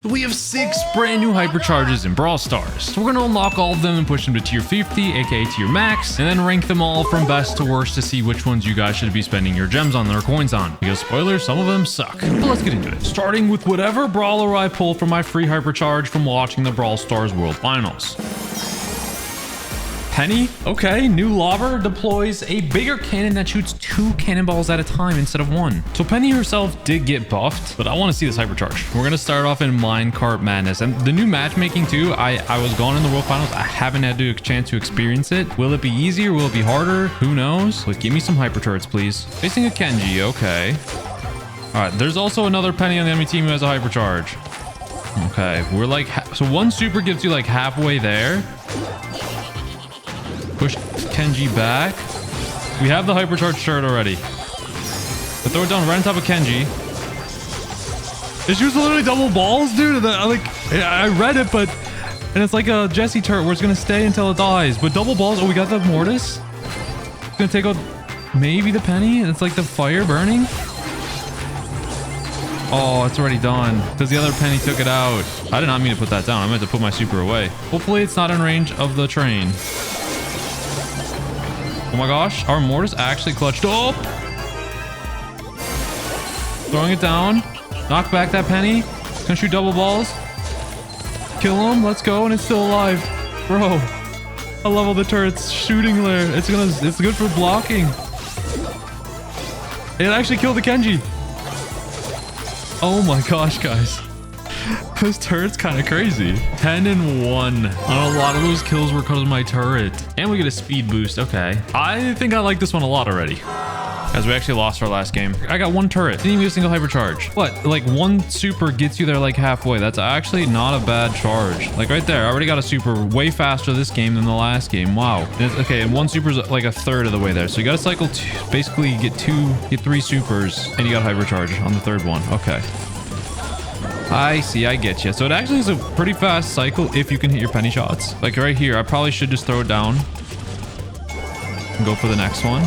We have 6 brand new hypercharges in Brawl Stars. So we're going to unlock all of them and push them to tier 50, aka tier max, and then rank them all from best to worst to see which ones you guys should be spending your gems on or coins on. Because spoilers, some of them suck. But let's get into it. Starting with whatever brawler I pull from my free hypercharge from watching the Brawl Stars World Finals. Penny, okay, new lobber deploys a bigger cannon that shoots 2 cannonballs at a time instead of 1. So Penny herself did get buffed, but I want to see this hypercharge. We're going to start off in Minecart Madness, and the new matchmaking too. I was gone in the World Finals. I haven't had a chance to experience it. Will it be easier? Will it be harder? Who knows? But give me some hyper turrets, please. Facing a Kenji, okay. All right, there's also another Penny on the enemy team who has a hypercharge. Okay, we're like, so one super gets you like halfway there. Push Kenji back. We have the hypercharge turret already. But throw it down right on top of Kenji. It's just literally double balls, dude. I read it, but and it's like a Jesse turret where it's gonna stay until it dies. But double balls. Oh, we got the Mortis. It's gonna take out maybe the Penny. It's like the fire burning. Oh, it's already done because the other Penny took it out. I did not mean to put that down. I meant to put my super away. Hopefully, it's not in range of the train. Oh my gosh, our Mortis actually clutched up. Throwing it down. Knock back that Penny. Gonna shoot double balls. Kill him. Let's go. And it's still alive. Bro, I love all the turrets shooting there. It's good for blocking. It actually killed the Kenji. Oh my gosh, guys. This turret's kind of crazy. 10 and 1. And a lot of those kills were because of my turret. And we get a speed boost. Okay. I think I like this one a lot already. As we actually lost our last game. I got 1 turret. Didn't even get a single hypercharge. What? Like 1 super gets you there like halfway. That's actually not a bad charge. Like right there. I already got a super way faster this game than the last game. Wow. Okay. And 1 super's like a third of the way there. So you got to cycle 2. Basically get 3 supers and you got hypercharge on the 3rd one. Okay. I see, I get you. So it actually is a pretty fast cycle if you can hit your Penny shots. Like right here, I probably should just throw it down and go for the next one.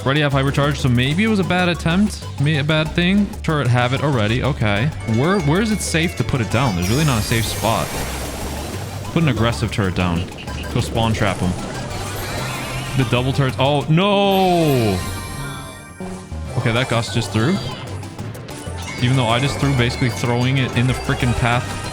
Already have hypercharge, so maybe it was a bad attempt, maybe a bad thing. Turret have it already. Okay, where is it safe to put it down? There's really not a safe spot. Put an aggressive turret down. Go spawn trap him. The double turrets. Oh no! Okay, that Gus just threw. Even though I just threw, basically throwing it in the freaking path.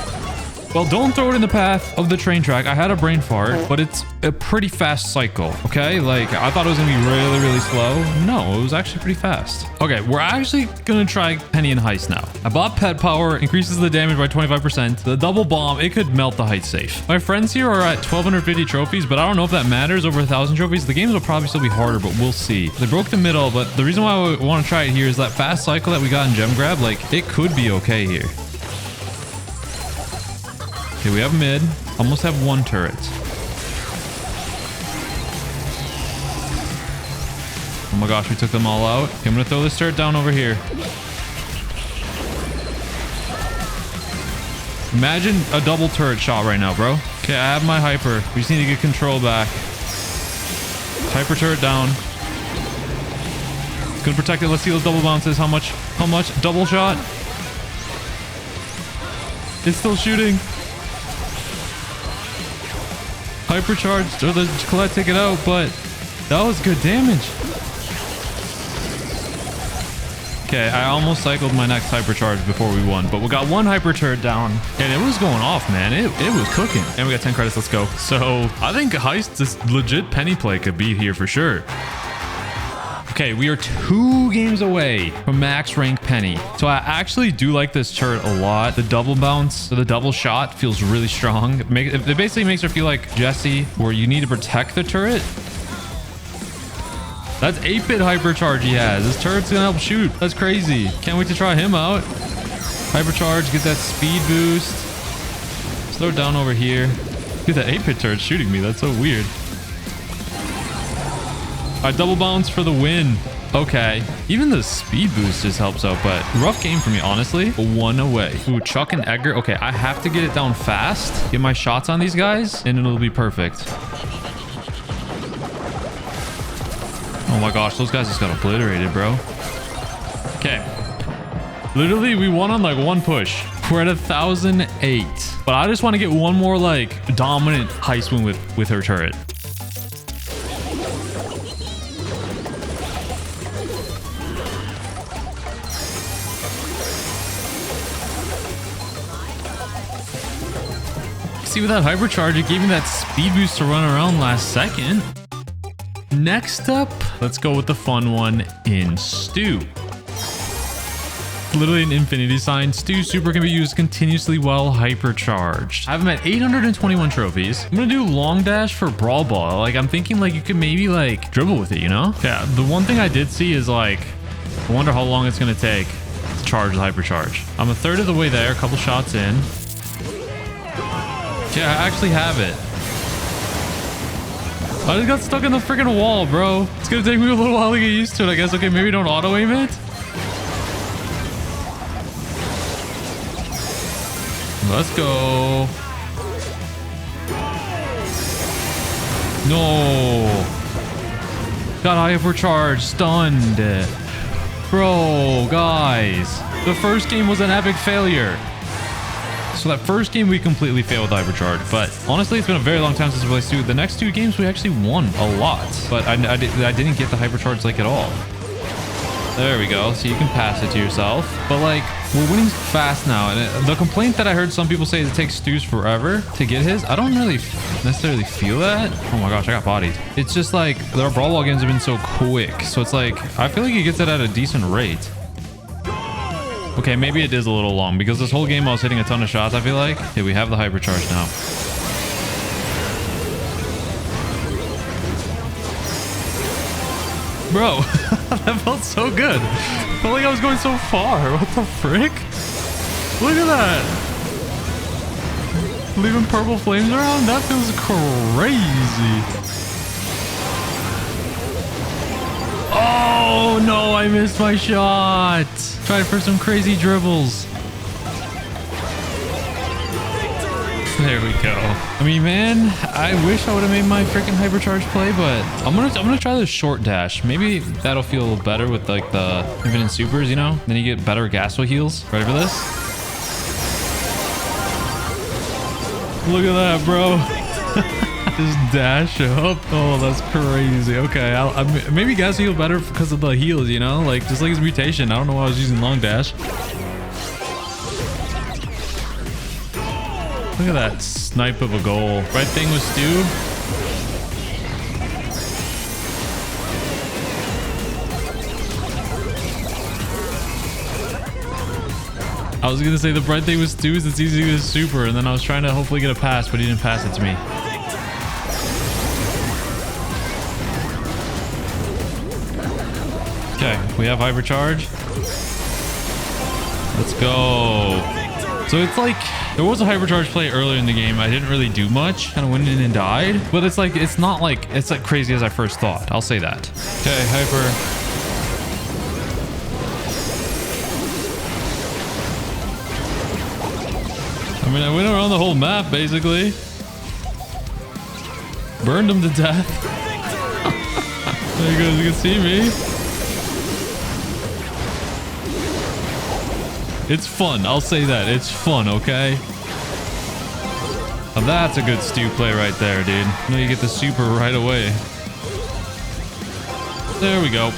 Well, don't throw it in the path of the train track. I had a brain fart, but it's a pretty fast cycle, okay? Like, I thought it was gonna be really, really slow. No, it was actually pretty fast. Okay, we're actually gonna try Penny and Heist now. I bought Pet Power, increases the damage by 25%. The double bomb, it could melt the Heist safe. My friends here are at 1,250 trophies, but I don't know if that matters. Over 1,000 trophies, the games will probably still be harder, but we'll see. They broke the middle, but the reason why I want to try it here is that fast cycle that we got in Gem Grab, like, it could be okay here. Okay, we have mid. Almost have 1 turret. Oh my gosh, we took them all out. Okay, I'm gonna throw this turret down over here. Imagine a double turret shot right now, bro. Okay, I have my hyper. We just need to get control back. Hyper turret down. It's gonna protect it. Let's see those double bounces. How much? How much? Double shot. It's still shooting. Hypercharged, or the Colette take it out, but that was good damage. Okay, I almost cycled my next hypercharge before we won, but we got 1 hyper turret down, and it was going off, man. It was cooking. And we got 10 credits. Let's go. So I think Heist, this legit Penny play could be here for sure. Okay, we are 2 games away from max rank Penny. So I actually do like this turret a lot. The double bounce, the double shot feels really strong. It basically makes her feel like Jesse, where you need to protect the turret. That's 8-bit hypercharge he has. This turret's gonna help shoot. That's crazy. Can't wait to try him out. Hypercharge, get that speed boost. Let's throw it down over here. Dude, that 8-bit turret's shooting me. That's so weird. All right, double bounce for the win. Okay. Even the speed boost just helps out, but rough game for me, honestly. 1 away. Ooh, Chuck and Edgar. Okay, I have to get it down fast. Get my shots on these guys, and it'll be perfect. Oh my gosh, those guys just got obliterated, bro. Okay. Literally, we won on like one push. We're at 1,008. But I just want to get one more like dominant heist win with her turret. See, with that hypercharge, it gave me that speed boost to run around last second. Next up, let's go with the fun one in Stew. Literally an infinity sign. Stew super can be used continuously while hypercharged. I have him at 821 trophies. I'm gonna do long dash for brawl ball. Like, I'm thinking like you could maybe like dribble with it, you know? Yeah, the one thing I did see is like, I wonder how long it's gonna take to charge the hypercharge. I'm a third of the way there, a couple shots in. Yeah, I actually have it. I just got stuck in the freaking wall, bro. It's gonna take me a little while to get used to it, I guess. Okay, maybe don't auto aim it. Let's go. No. Got hypercharge, stunned. Bro, guys. The first game was an epic failure. So that first game we completely failed with hypercharge, but honestly it's been a very long time since we played Stew. The next two games we actually won a lot, but I didn't get the hypercharge like at all. There we go. So you can pass it to yourself, but like we're winning fast now. And the complaint that I heard some people say is it takes Stews forever to get his. I don't really necessarily feel that. Oh my gosh, I got bodied. It's just like our brawl ball games have been so quick, so it's like I feel like he gets it at a decent rate. Okay, maybe it is a little long because this whole game I was hitting a ton of shots, I feel like. Okay, we have the hypercharge now. Bro, that felt so good. I felt like I was going so far. What the frick? Look at that. Leaving purple flames around? That feels crazy. Oh no, I missed my shot. Tried for some crazy dribbles. There we go. I mean, man, I wish I would have made my freaking hypercharge play, but I'm gonna try the short dash. Maybe that'll feel better with like the infinite supers, you know? Then you get better gas heals. Ready for this? Look at that, bro. Just dash up. Oh, that's crazy. Okay, maybe gas heal better because of the heals, you know? Like, just like his mutation. I don't know why I was using long dash. Look at that snipe of a goal. Right thing with Stew. I was gonna say the bright thing with Stew is it's easy to get a super, and then I was trying to hopefully get a pass, but he didn't pass it to me. Okay, we have hypercharge. Let's go. So it's like there was a hypercharge play earlier in the game. I didn't really do much, kind of went in and died, but it's like it's not like it's like crazy as I first thought. I'll say that. Okay, hyper. I mean, I went around the whole map basically. Burned him to death. There you go, you can see me. It's fun. I'll say that. It's fun, okay? Now that's a good Stew play right there, dude. You know, you get the super right away. There we go.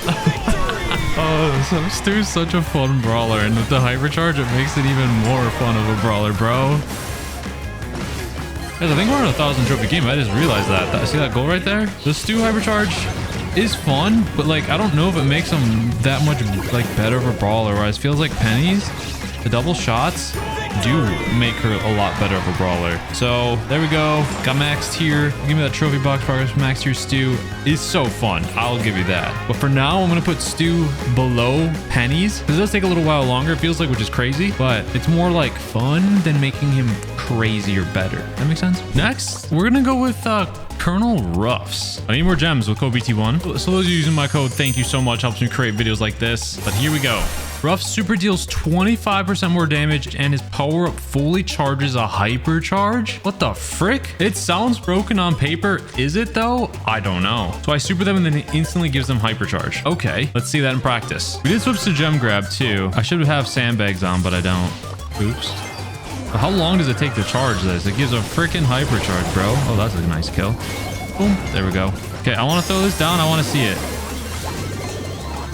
Oh, so Stew's such a fun brawler, and with the hypercharge, it makes it even more fun of a brawler, bro. Guys, I think we're on a 1,000 trophy game. I just realized that. See that goal right there? The Stew hypercharge is fun, but like I don't know if it makes him that much like better of a brawler. Whereas it feels like pennies, the double shots do make her a lot better of a brawler. So there we go. Got maxed here. Give me that trophy box progress. Maxed here. Stew is so fun. I'll give you that. But for now, I'm gonna put Stew below pennies. It does take a little while longer, it feels like, which is crazy, but it's more like fun than making him crazy or better. That makes sense. Next, we're gonna go with Colonel Ruffs. I need more gems with code BT1. So those using my code, thank you so much. Helps me create videos like this. But here we go. Ruff super deals 25% more damage and his power up fully charges a hypercharge. What the frick? It sounds broken on paper. Is it though? I don't know. So I super them and then it instantly gives them hypercharge. Okay, let's see that in practice. We did switch to gem grab too. I should have sandbags on, but I don't. Oops. But how long does it take to charge this? It gives a freaking hypercharge, bro. Oh, that's a nice kill. Boom. There we go. Okay, I want to throw this down. I want to see it.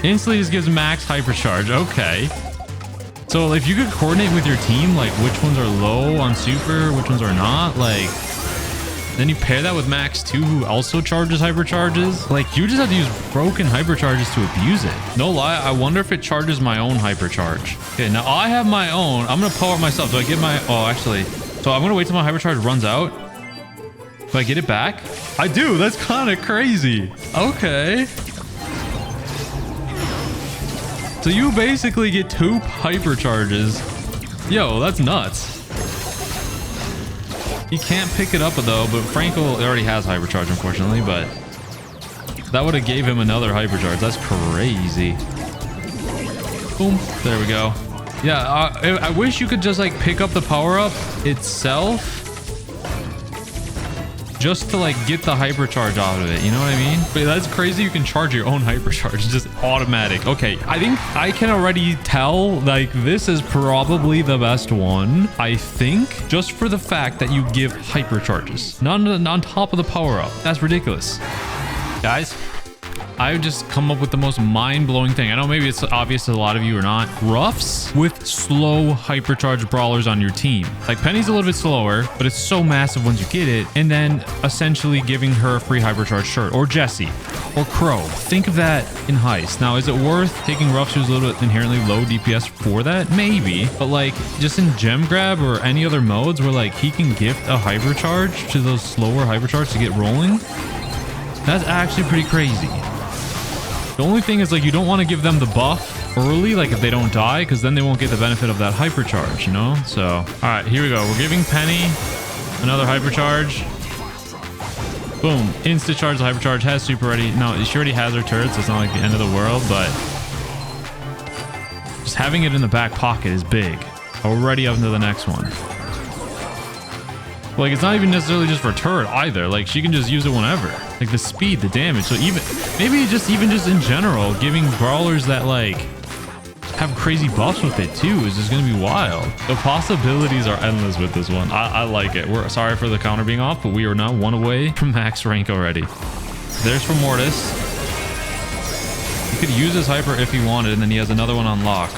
Instantly just gives max hypercharge. Okay. So if you could coordinate with your team, like which ones are low on super, which ones are not, like then you pair that with Max 2 who also charges hypercharges. Like you just have to use broken hypercharges to abuse it. No lie, I wonder if it charges my own hypercharge. Okay, now I have my own. I'm gonna power up myself. Do I get my actually, so I'm gonna wait till my hypercharge runs out. Do I get it back? I do. That's kind of crazy. Okay. So you basically get 2 hypercharges. Yo, that's nuts. He can't pick it up though, but Frankel already has hypercharge, unfortunately, but that would have gave him another hypercharge. That's crazy. Boom. There we go. Yeah, I wish you could just like pick up the power up itself just to like get the hypercharge out of it. You know what I mean? But that's crazy. You can charge your own hypercharge, just automatic. Okay, I think I can already tell like this is probably the best one. I think just for the fact that you give hypercharges, not on top of the power up. That's ridiculous, guys. I just come up with the most mind-blowing thing. I know maybe it's obvious to a lot of you or not. Ruffs with slow hypercharge brawlers on your team. Like Penny's a little bit slower, but it's so massive once you get it. And then essentially giving her a free hypercharge shirt, or Jessie or Crow. Think of that in Heist. Now, is it worth taking Ruffs who's a little bit inherently low DPS for that? Maybe, but like just in gem grab or any other modes where like he can gift a hypercharge to those slower hypercharges to get rolling. That's actually pretty crazy. The only thing is like you don't want to give them the buff early, like if they don't die, because then they won't get the benefit of that hypercharge, you know? So, all right, here we go. We're giving Penny another hypercharge. Boom. Insta charge the hypercharge. Has super ready. No, she already has her turrets. It's not like the end of the world, but just having it in the back pocket is big. Already up into the next one. Like, it's not even necessarily just for turret either. Like, she can just use it whenever. Like, the speed, the damage. So even, maybe just in general, giving brawlers that, like, have crazy buffs with it, too, is just going to be wild. The possibilities are endless with this one. I like it. We're sorry for the counter being off, but we are now 1 away from max rank already. There's for Mortis. He could use his hyper if he wanted, and then he has another one on lock.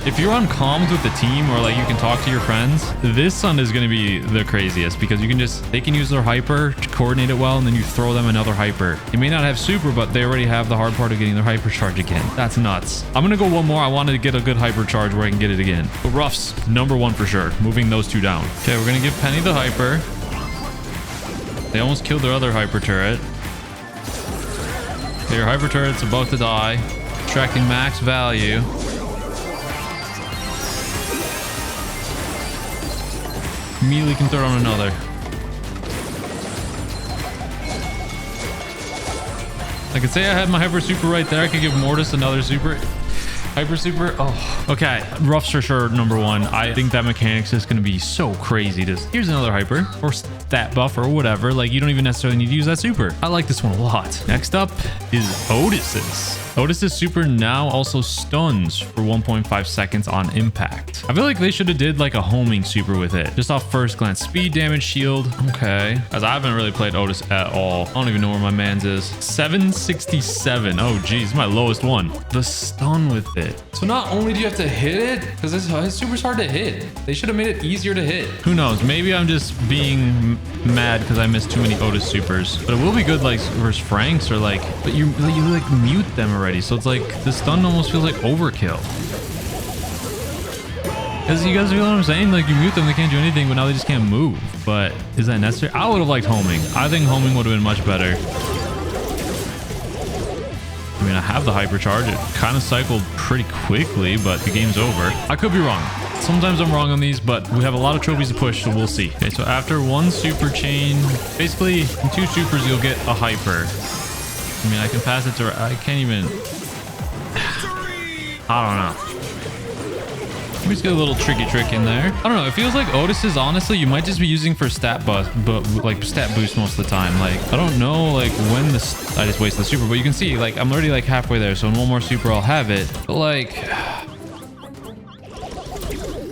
If you're on comms with the team or like you can talk to your friends, this one is going to be the craziest because you can they can use their hyper to coordinate it well, and then you throw them another hyper. You may not have super, but they already have the hard part of getting their hypercharge again. That's nuts. I'm going to go one more. I wanted to get a good hypercharge where I can get it again. But Ruffs, #1 for sure. Moving those 2 down. Okay, we're going to give Penny the hyper. They almost killed their other hyper turret. Okay, your hyper turret's about to die. Extracting max value. Immediately can throw on another. I could say I had my hyper super right there. I could give Mortis another super. Hyper super. Oh, okay. Ruffs for sure #1. I think that mechanics is going to be so crazy. Just here's another hyper or stat buff or whatever. Like you don't even necessarily need to use that super. I like this one a lot. Next up is Otis's. Otis's super now also stuns for 1.5 seconds on impact. I feel like they should have did like a homing super with it. Just off first glance. Speed, damage, shield. Okay. As I haven't really played Otis at all. I don't even know where my man's is. 767. Oh, geez. My lowest one. The stun with it. So not only do you have to hit it, because his super's hard to hit. They should have made it easier to hit. Who knows? Maybe I'm just being mad because I missed too many Otis supers. But it will be good like versus Franks or like, but you like mute them already. So it's like the stun almost feels like overkill. Because you guys feel what I'm saying? Like you mute them, they can't do anything, but now they just can't move. But is that necessary? I would have liked homing. I think homing would have been much better. I mean, I have the hypercharge. It kind of cycled pretty quickly, but the game's over. I could be wrong. Sometimes I'm wrong on these, but we have a lot of trophies to push, so we'll see. Okay, so after one super chain, basically in 2 supers, you'll get a hyper. I mean, I can pass it to... I can't even... I don't know. Let me just get a little tricky trick in there. I don't know. It feels like Otis is honestly, you might just be using for stat boost, but like stat boost most of the time. Like, I don't know like when this, I just wasted the super, but you can see like I'm already like halfway there. So in one more super, I'll have it. But like,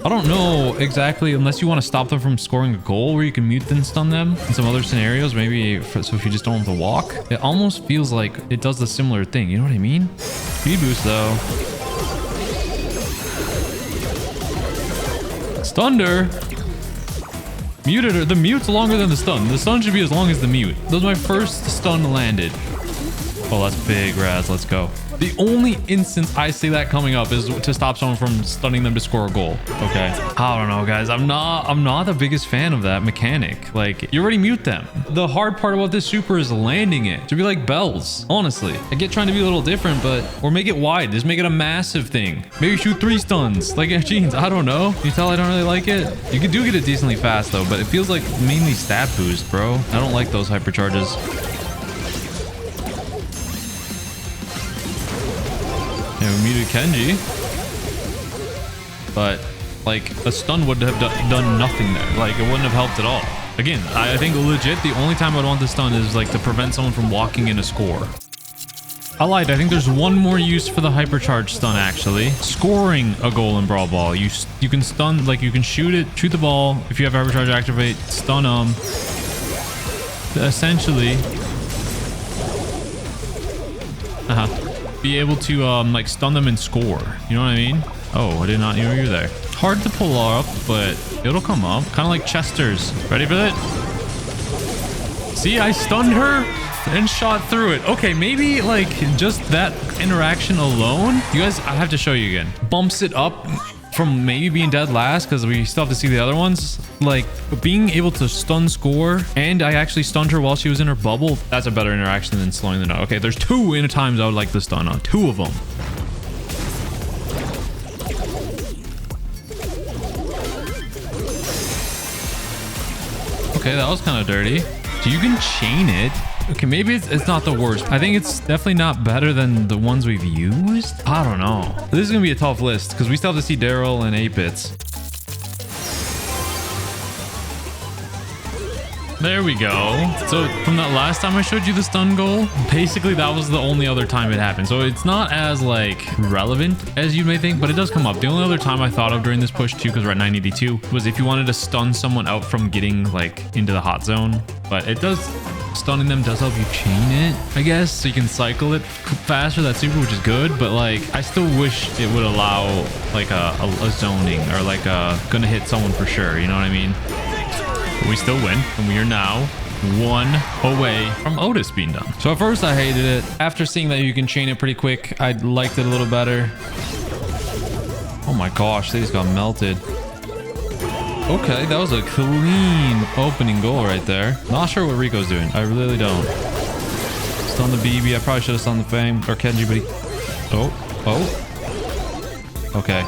I don't know exactly unless you want to stop them from scoring a goal where you can mute and stun them in some other scenarios. Maybe so if you just don't have to walk, it almost feels like it does the similar thing. You know what I mean? Speed boost though. Stunned her. Muted her. The mute's longer than the stun. The stun should be as long as the mute. That was my first stun landed. Oh, that's big, Raz. Let's go. The only instance I see that coming up is to stop someone from stunning them to score a goal. Okay. I don't know, guys. I'm not the biggest fan of that mechanic. Like, you already mute them. The hard part about this super is landing it. To be like bells, honestly. I get trying to be a little different, but... Or make it wide. Just make it a massive thing. Maybe shoot 3 stuns. Like Jeans. I don't know. You tell I don't really like it? You do get it decently fast, though, but it feels like mainly stat boost, bro. I don't like those hypercharges. Yeah, we muted Kenji, but like a stun would have done nothing there. Like it wouldn't have helped at all. Again, I think legit the only time I'd want the stun is like to prevent someone from walking in a score. I lied. I think there's one more use for the hypercharge stun actually. Scoring a goal in Brawl Ball. You can stun, like you can shoot the ball. If you have hypercharge activate, stun them. Essentially. Be able to like stun them and score. You know what I mean? Oh, I did not know you were there. Hard to pull up, but it'll come up. Kind of like Chester's. Ready for that? See, I stunned her and shot through it. Okay, maybe like just that interaction alone. You guys, I have to show you again. Bumps it up from maybe being dead last because we still have to see the other ones. Like being able to stun score, and I actually stunned her while she was in her bubble. That's a better interaction than slowing them down. Okay, there's 2 in a times I would like to stun on. 2 of them. Okay, that was kind of dirty. So you can chain it. Okay, maybe it's not the worst. I think it's definitely not better than the ones we've used. I don't know. This is going to be a tough list because we still have to see Darryl and 8-bits. There we go. So from that last time I showed you the stun goal, basically that was the only other time it happened. So it's not as like relevant as you may think, but it does come up. The only other time I thought of during this push too, because we're at 982, was if you wanted to stun someone out from getting like into the hot zone. But it does... Stunning them does help you chain it, I guess, so you can cycle it faster. That's super, which is good, but like I still wish it would allow like a zoning or like gonna hit someone for sure, you know what I mean? But we still win, and we are now 1 away from Otis being done. So at first I hated it. After seeing that you can chain it pretty quick, I liked it a little better. Oh my gosh, they just got melted. Okay, that was a clean opening goal right there. Not sure what Rico's doing. I really don't. Stun the BB. I probably should have stunned the Fang or Kenji, but he... Oh. Okay.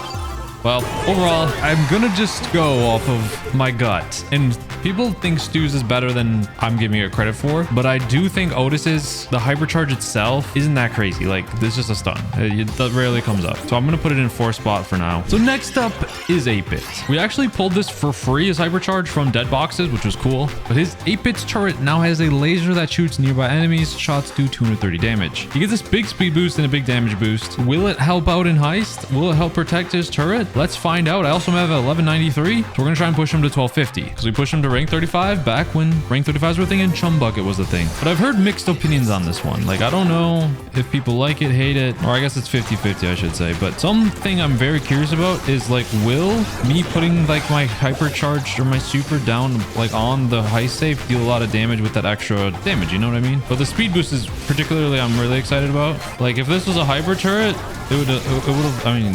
Well, overall, I'm gonna just go off of my gut. And people think Stu's is better than I'm giving it credit for, but I do think Otis's, the hypercharge itself, isn't that crazy. Like, this is just a stun. That rarely comes up. So I'm gonna put it in 4th spot for now. So next up is 8-bits. We actually pulled this for free as hypercharge from dead boxes, which was cool. But his 8-bits turret now has a laser that shoots nearby enemies. Shots do 230 damage. He gets this big speed boost and a big damage boost. Will it help out in heist? Will it help protect his turret? Let's find out. I also have 1193. So we're gonna try and push him to 1250 because we pushed him to rank 35 back when rank 35s were a thing and Chum Bucket was a thing. But I've heard mixed opinions on this one. Like, I don't know if people like it, hate it, or I guess it's 50-50, I should say. But something I'm very curious about is like, will me putting like my hypercharge or my super down like on the heist safe deal a lot of damage with that extra damage? You know what I mean? But the speed boost is particularly I'm really excited about. Like, if this was a hyper turret, it would have, I mean,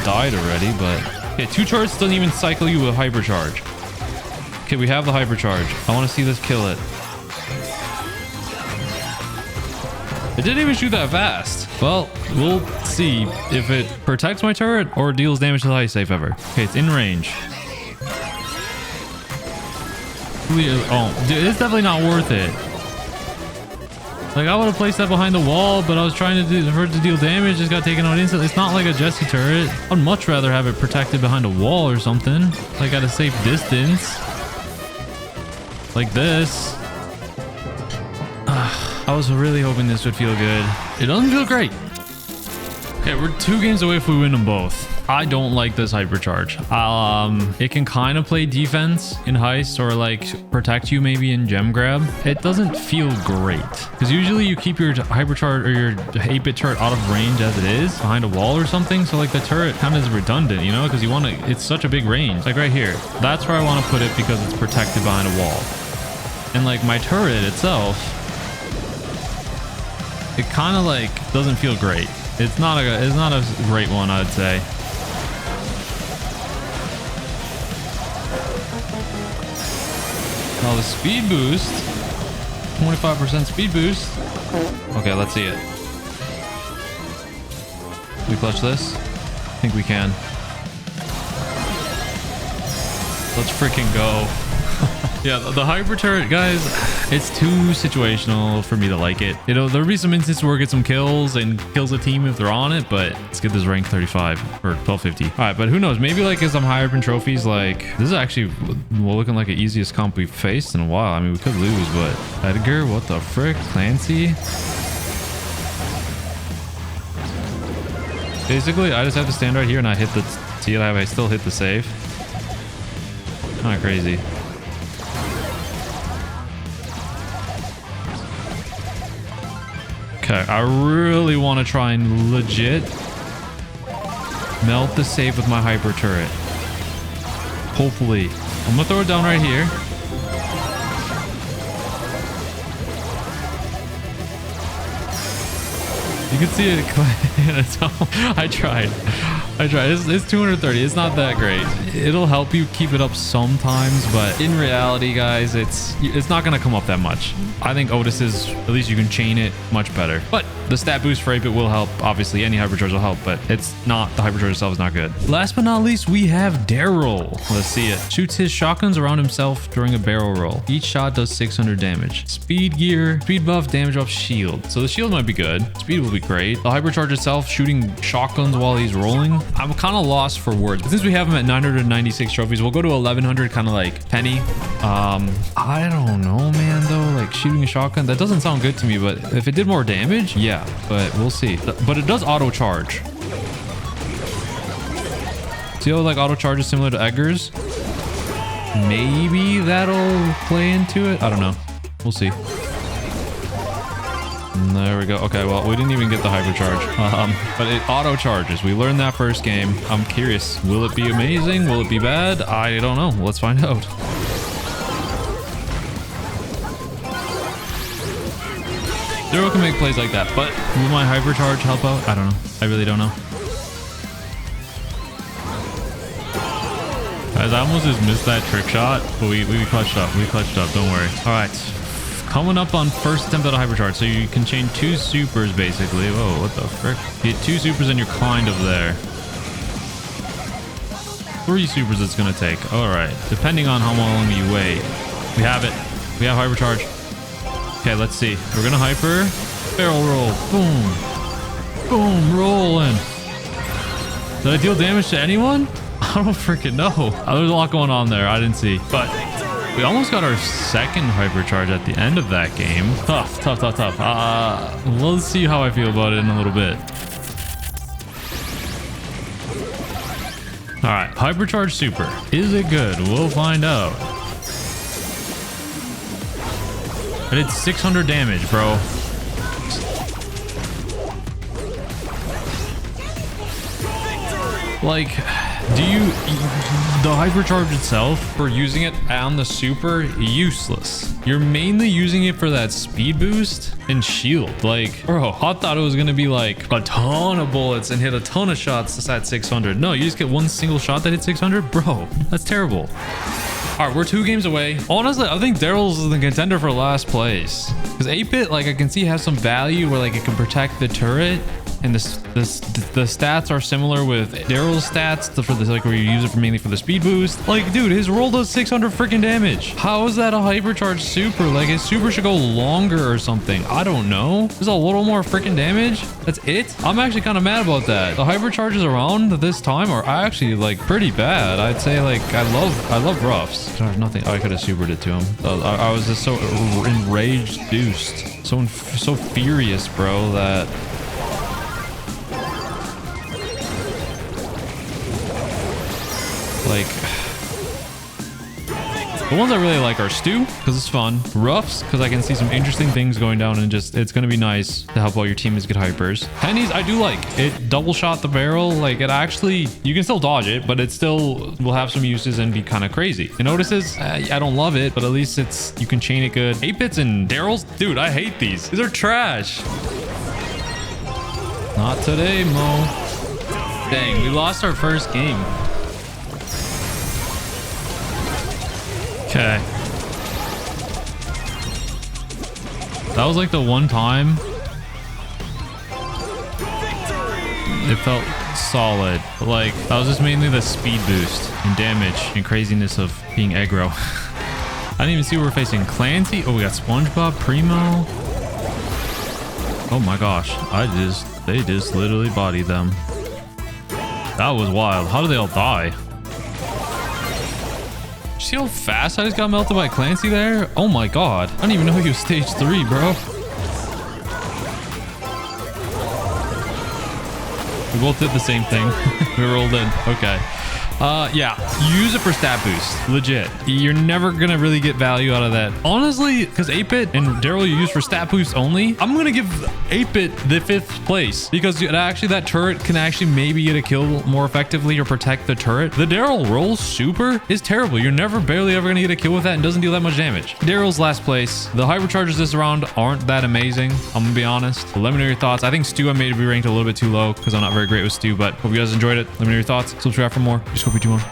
died already, but okay, 2 turrets doesn't even cycle you with hypercharge. Okay, we have the hypercharge. I want to see this kill it. It didn't even shoot that fast. Well, we'll see if it protects my turret or deals damage to the highest safe ever. Okay, it's in range. Oh, dude, it's definitely not worth it. Like, I would have placed that behind the wall, but I was trying to do for it to deal damage. Just got taken out instantly. It's not like a Jesse turret. I'd much rather have it protected behind a wall or something. Like at a safe distance. Like this. I was really hoping this would feel good. It doesn't feel great. Okay, we're 2 games away if we win them both. I don't like this hypercharge. It can kind of play defense in heist or like protect you maybe in gem grab. It doesn't feel great because usually you keep your hypercharge or your 8-bit turret out of range as it is behind a wall or something. So like the turret kind of is redundant, you know, because you want to, it's such a big range. Like right here, that's where I want to put it because it's protected behind a wall. And like my turret itself, it kind of like doesn't feel great. It's not a great one, I'd say. Oh, the speed boost. 25% speed boost. Okay, let's see it. Can we clutch this? I think we can. Let's freaking go. Yeah, the hyper turret, guys, it's too situational for me to like it. You know, there'll be some instances where it gets some kills and kills a team if they're on it, but let's get this rank 35 or 1250. All right, but who knows? Maybe like as I'm higher up in trophies, like this is actually looking like the easiest comp we've faced in a while. I mean, we could lose, but Edgar, what the frick? Clancy? Basically, I just have to stand right here and I hit the, see it, I still hit the save. Kind of crazy. Okay, I really want to try and legit melt the save with my hyper turret. Hopefully. I'm gonna throw it down right here. You can see it. I tried. It's 230. It's not that great. It'll help you keep it up sometimes, but in reality, guys, it's not going to come up that much. I think Otis is, at least you can chain it much better. But the stat boost for 8-bit will help. Obviously, any hypercharge will help, but it's not, the hypercharge itself is not good. Last but not least, we have Darryl. Let's see it. Shoots his shotguns around himself during a barrel roll. Each shot does 600 damage. Speed gear, speed buff, damage off shield. So the shield might be good. Speed will be great. The hypercharge itself, shooting shotguns while he's rolling. I'm kind of lost for words. But since we have him at 996 trophies, we'll go to 1100, kind of like penny. I don't know, man, though. Like shooting a shotgun, that doesn't sound good to me, but if it did more damage, yeah, but we'll see. But it does auto charge. See how like auto charge is similar to Edgar's? Maybe that'll play into it. I don't know. We'll see. There we go. Okay, well, we didn't even get the hypercharge. But it auto charges. We learned that first game. I'm curious. Will it be amazing? Will it be bad? I don't know. Let's find out. Darryl can make plays like that, but will my hypercharge help out? I don't know. I really don't know. Guys, I almost just missed that trick shot, but we clutched up. We clutched up. Don't worry. All right. Coming up on first attempt at a hypercharge. So you can chain 2 supers, basically. Whoa, what the frick? You get 2 supers and you're kind of there. 3 supers it's going to take. All right. Depending on how long you wait. We have it. We have hypercharge. Okay, let's see. We're going to hyper. Barrel roll. Boom. Boom. Rolling. Did I deal damage to anyone? I don't freaking know. There's a lot going on there. I didn't see. But we almost got our second hypercharge at the end of that game. Tough. We'll see how I feel about it in a little bit. All right, hypercharge super. Is it good? We'll find out. I did 600 damage, bro. Like, the hypercharge itself, for using it on the super, useless. You're mainly using it for that speed boost and shield. Like, bro, I thought it was gonna be like a ton of bullets and hit a ton of shots at 600. No, you just get one single shot that hit 600? Bro, that's terrible. All right, we're 2 games away. Honestly, I think Darryl's the contender for last place. Because 8-bit, like, I can see has some value where, like, it can protect the turret. And the stats are similar with Darryl's stats for this, like, where you use it for mainly for the speed boost. Like, dude, his roll does 600 freaking damage. How is that a hypercharge super? Like, his super should go longer or something. I don't know. There's a little more freaking damage. That's it. I'm actually kind of mad about that. The hypercharges around this time are actually, like, pretty bad. I'd say, like, I love Ruffs. There's nothing. Oh, I could have supered it to him. I was just so enraged, deuced, so furious, bro, that. Like, the ones I really like are Stu, because it's fun. Ruffs, because I can see some interesting things going down, and just, it's going to be nice to help all your teammates get hypers. Pennies, I do like. It double shot the barrel. Like, it actually, you can still dodge it, but it still will have some uses and be kind of crazy. And Otis's, I don't love it, but at least it's, you can chain it good. 8-bits and Darryl's, dude, I hate these. These are trash. Not today, Mo. Dang, we lost our first game. Okay. That was like the one time it felt solid. But like, that was just mainly the speed boost and damage and craziness of being aggro. I didn't even see we were facing Clancy. Oh, we got SpongeBob, Primo. Oh my gosh. They just literally bodied them. That was wild. How did they all die? See how fast I just got melted by Clancy there? Oh my god. I don't even know he was stage 3, bro. We both did the same thing. We rolled in. Okay. Yeah, use it for stat boost. Legit. You're never gonna really get value out of that. Honestly, because 8-bit and Darryl you use for stat boost only, I'm gonna give 8-bit the 5th place because actually that turret can actually maybe get a kill more effectively or protect the turret. The Darryl roll super is terrible. You're never barely ever gonna get a kill with that and doesn't deal that much damage. Darryl's last place. The hypercharges this round aren't that amazing. I'm gonna be honest. But let me know your thoughts. I think Stu I made be ranked a little bit too low because I'm not very great with Stu, but hope you guys enjoyed it. Let me know your thoughts. Subscribe for more. Just hope you do more.